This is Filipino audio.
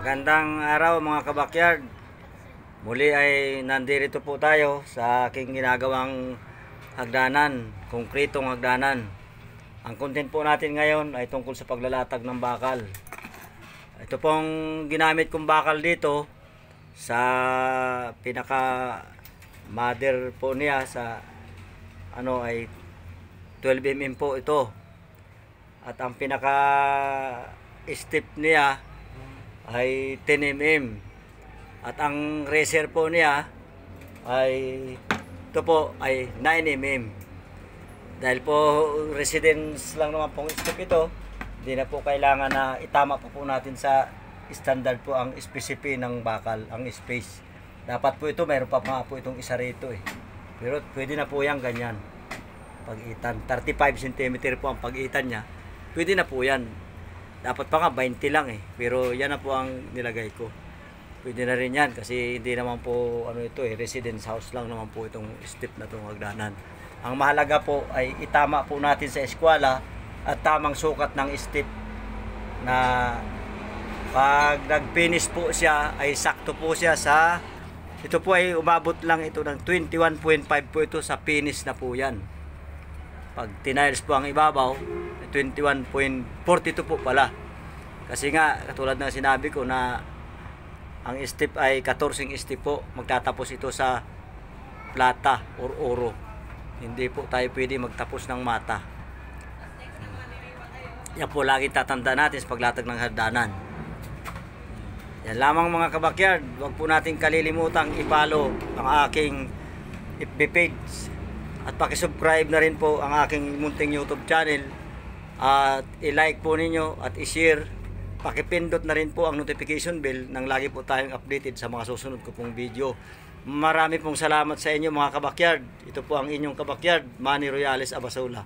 Magandang araw mga kabakyard. Muli ay nandirito po tayo sa aking ginagawang hagdanan, konkretong hagdanan. Ang content po natin ngayon ay tungkol sa paglalatag ng bakal. Ito pong ginamit kong bakal dito sa pinaka mother po niya sa ay 12 mm po ito. At ang pinaka step niya ay 10 mm. At ang racer po niya ay ito po ay 9 mm. Dahil po residence lang naman pong step ito, hindi na po kailangan na itama po natin sa standard po ang specific ng bakal, ang space. Dapat po ito, mayroon pa po itong isa rito Pero pwede na po yan ganyan. Pag-itan, 35 cm po ang pag-itan niya. Pwede na po yan. Dapat pa nga 20 lang pero yan na po ang nilagay ko. Pwede na rin yan kasi hindi naman po residence house lang naman po itong step na itong hagdanan. Ang mahalaga po ay itama po natin sa eskwela at tamang sukat ng step na pag nag-finish po siya ay sakto po siya sa ito po ay umabot lang ito ng 21.5 po ito sa finish na po yan. Pag tiniles po ang ibabaw 21.42 po pala. Kasi nga katulad ng sinabi ko na ang step ay 14 step po. Magtatapos ito sa plata or oro. Hindi po tayo pwede magtapos ng mata. Yan po lagi tatanda natin sa paglatag ng hagdanan. Yan lamang mga kabakyard. Huwag po natin kalilimutang i-follow ang aking FB page. At pakisubscribe na rin po ang aking munting YouTube channel. At i-like po ninyo at i-share. Pakipindot na rin po ang notification bell nang lagi po tayong updated sa mga susunod ko pong video. Marami pong salamat sa inyo mga kabakyard. Ito po ang inyong kabakyard, Manny Royales Abasula.